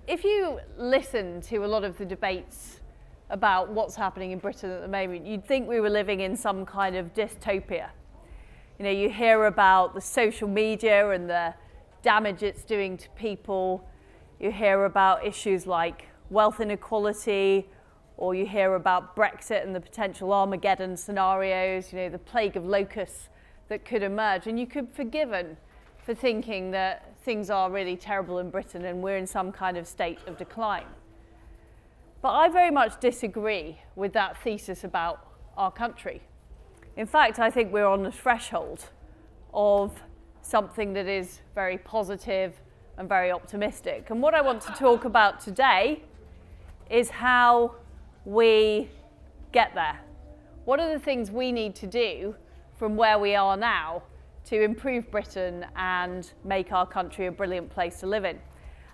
if you listen to a lot of the debates about what's happening in Britain at the moment, you'd think we were living in some kind of dystopia. You know, you hear about the social media and the damage it's doing to people. You hear about issues like wealth inequality, or you hear about Brexit and the potential Armageddon scenarios, you know, the plague of locusts that could emerge. And you could be forgiven for thinking that things are really terrible in Britain and we're in some kind of state of decline. But I very much disagree with that thesis about our country. In fact, I think we're on the threshold of something that is very positive and very optimistic. And what I want to talk about today is how we get there. What are the things we need to do from where we are now to improve Britain and make our country a brilliant place to live in?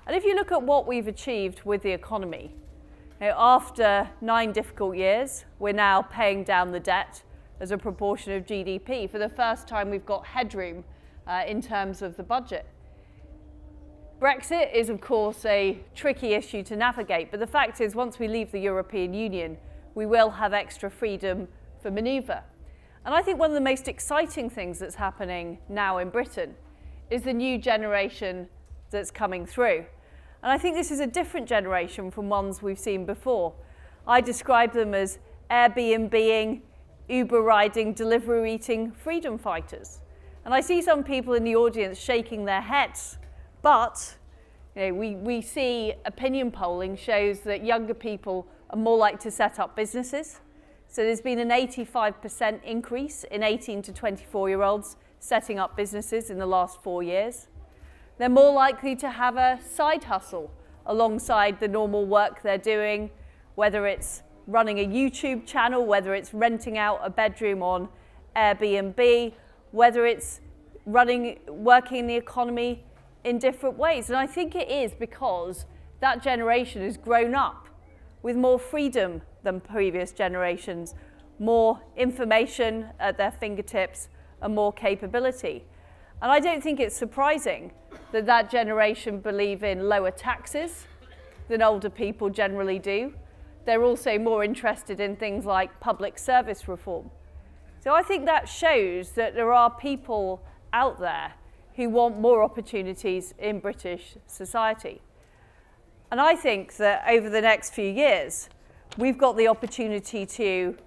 And if you look at what we've achieved with the economy, you know, after 9 difficult years, we're now paying down the debt as a proportion of GDP. For the first time, we've got headroom in terms of the budget. Brexit is, of course, a tricky issue to navigate, but the fact is, once we leave the European Union, we will have extra freedom for manoeuvre. And I think one of the most exciting things that's happening now in Britain is the new generation that's coming through. And I think this is a different generation from ones we've seen before. I describe them as Airbnb-ing, Uber-riding, delivery-eating freedom fighters. And I see some people in the audience shaking their heads, but you know, we see opinion polling shows that younger people are more likely to set up businesses. So there's been an 85% increase in 18 to 24-year-olds setting up businesses in the last 4 years. They're more likely to have a side hustle alongside the normal work they're doing, whether it's running a YouTube channel, whether it's renting out a bedroom on Airbnb, whether it's working in the economy in different ways. And I think it is because that generation has grown up with more freedom than previous generations, more information at their fingertips, and more capability. And I don't think it's surprising that that generation believe in lower taxes than older people generally do. They're also more interested in things like public service reform. So I think that shows that there are people out there who want more opportunities in British society. And I think that over the next few years, we've got the opportunity to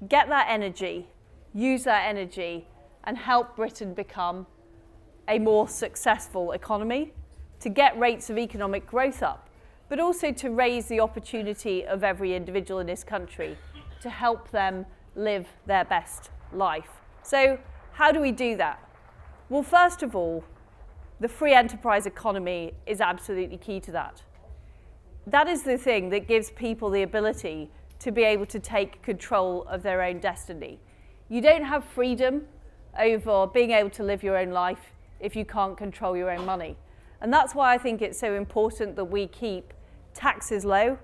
get that energy, use that energy, and help Britain become a more successful economy, to get rates of economic growth up, but also to raise the opportunity of every individual in this country to help them live their best life. So how do we do that? Well, first of all, the free enterprise economy is absolutely key to that. That is the thing that gives people the ability to be able to take control of their own destiny. You don't have freedom over being able to live your own life if you can't control your own money. And that's why I think it's so important that we keep taxes low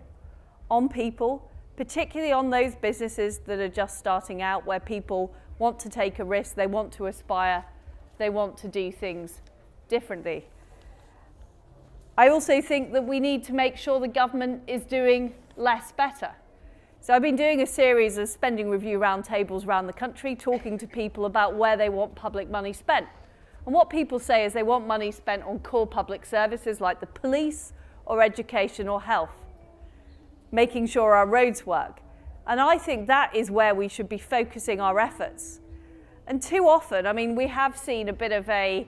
on people, particularly on those businesses that are just starting out, where people want to take a risk, they want to aspire, they want to do things differently. I also think that we need to make sure the government is doing less better. So I've been doing a series of spending review roundtables around the country, talking to people about where they want public money spent. And what people say is they want money spent on core public services like the police or education or health, making sure our roads work. And I think that is where we should be focusing our efforts. And too often, I mean, we have seen a bit of a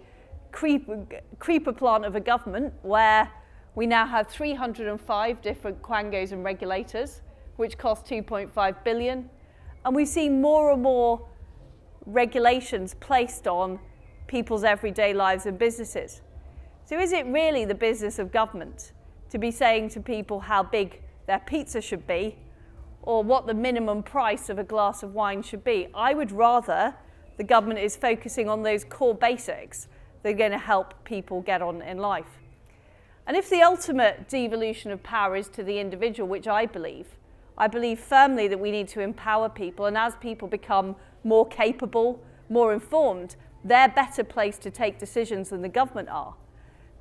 creeper plant of a government where we now have 305 different quangos and regulators, which cost 2.5 billion. And we've seen more and more regulations placed on people's everyday lives and businesses. So is it really the business of government to be saying to people how big their pizza should be or what the minimum price of a glass of wine should be? I would rather the government is focusing on those core basics that are going to help people get on in life. And if the ultimate devolution of power is to the individual, which I believe firmly that we need to empower people, and as people become more capable, more informed, they're better placed to take decisions than the government are.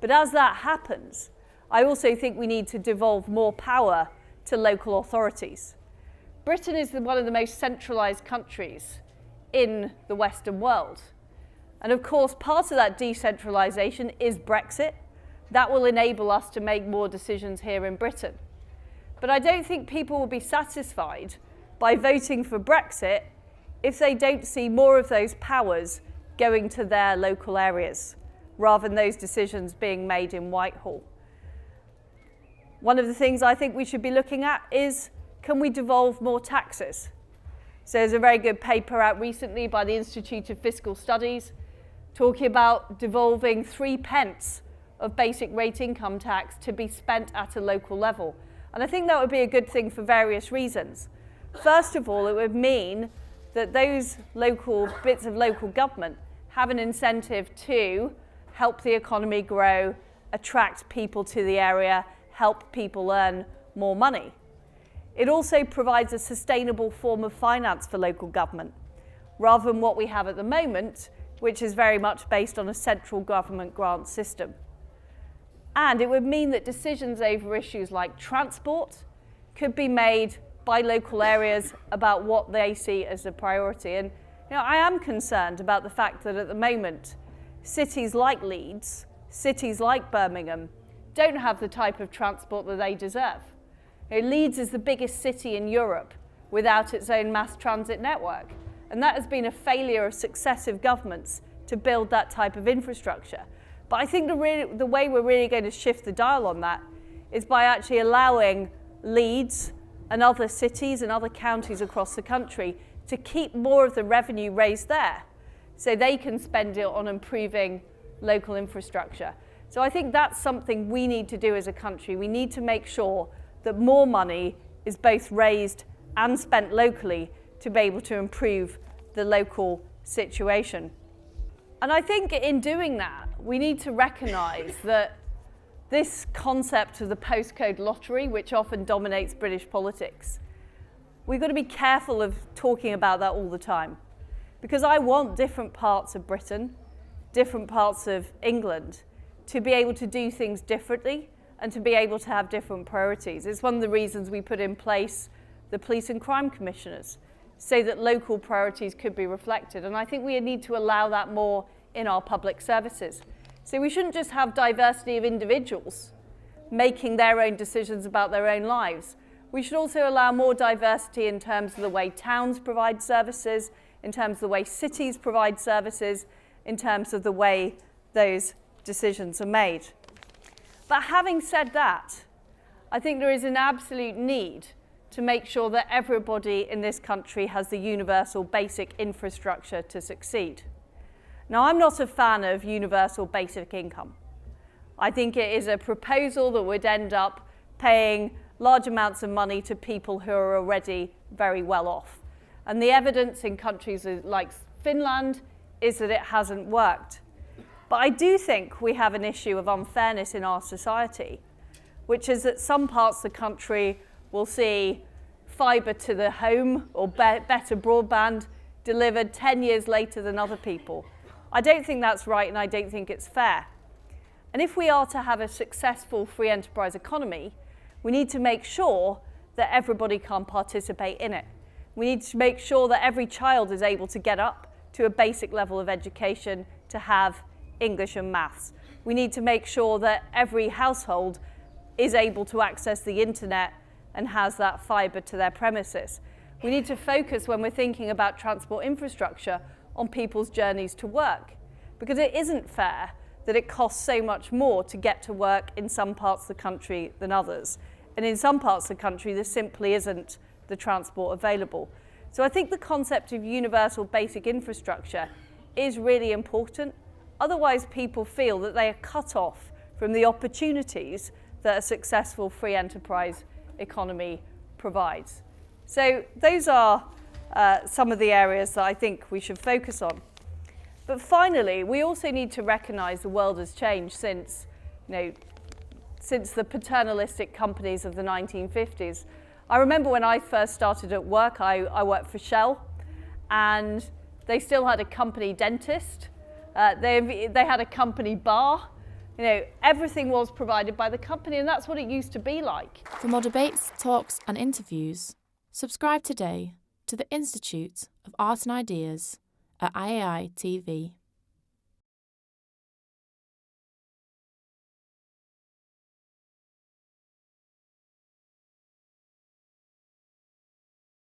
But as that happens, I also think we need to devolve more power to local authorities. Britain is one of the most centralised countries in the Western world. And of course, part of that decentralisation is Brexit. That will enable us to make more decisions here in Britain. But I don't think people will be satisfied by voting for Brexit if they don't see more of those powers going to their local areas, rather than those decisions being made in Whitehall. One of the things I think we should be looking at is, can we devolve more taxes? So there's a very good paper out recently by the Institute of Fiscal Studies talking about devolving 3p of basic rate income tax to be spent at a local level. And I think that would be a good thing for various reasons. First of all, it would mean that those local bits of local government have an incentive to help the economy grow, attract people to the area, help people earn more money. It also provides a sustainable form of finance for local government, rather than what we have at the moment, which is very much based on a central government grant system. And it would mean that decisions over issues like transport could be made by local areas about what they see as a priority. And I am concerned about the fact that at the moment, cities like Leeds, cities like Birmingham, don't have the type of transport that they deserve. Leeds is the biggest city in Europe without its own mass transit network. And that has been a failure of successive governments to build that type of infrastructure. But I think the way we're really going to shift the dial on that is by actually allowing Leeds and other cities and other counties across the country to keep more of the revenue raised there so they can spend it on improving local infrastructure. So I think that's something we need to do as a country. We need to make sure that more money is both raised and spent locally to be able to improve the local situation. And I think in doing that, we need to recognise that this concept of the postcode lottery, which often dominates British politics, we've got to be careful of talking about that all the time. Because I want different parts of Britain, different parts of England, to be able to do things differently and to be able to have different priorities. It's one of the reasons we put in place the police and crime commissioners, so that local priorities could be reflected. And I think we need to allow that more in our public services. So we shouldn't just have diversity of individuals making their own decisions about their own lives. We should also allow more diversity in terms of the way towns provide services, in terms of the way cities provide services, in terms of the way those decisions are made. But having said that, I think there is an absolute need to make sure that everybody in this country has the universal basic infrastructure to succeed. Now, I'm not a fan of universal basic income. I think it is a proposal that would end up paying large amounts of money to people who are already very well off. And the evidence in countries like Finland is that it hasn't worked. But I do think we have an issue of unfairness in our society, which is that some parts of the country will see fibre to the home or better broadband delivered 10 years later than other people. I don't think that's right, and I don't think it's fair. And if we are to have a successful free enterprise economy, we need to make sure that everybody can participate in it. We need to make sure that every child is able to get up to a basic level of education to have English and maths. We need to make sure that every household is able to access the internet and has that fibre to their premises. We need to focus, when we're thinking about transport infrastructure, on people's journeys to work, because it isn't fair that it costs so much more to get to work in some parts of the country than others. And in some parts of the country, there simply isn't the transport available. So I think the concept of universal basic infrastructure is really important. Otherwise, people feel that they are cut off from the opportunities that a successful free enterprise economy provides. So those are some of the areas that I think we should focus on. But finally, we also need to recognise the world has changed since the paternalistic companies of the 1950s. I remember when I first started at work, I worked for Shell, and they still had a company dentist. They had a company bar. You know, everything was provided by the company, and that's what it used to be like. For more debates, talks and interviews, subscribe today to the Institute of Art and Ideas at IAI TV.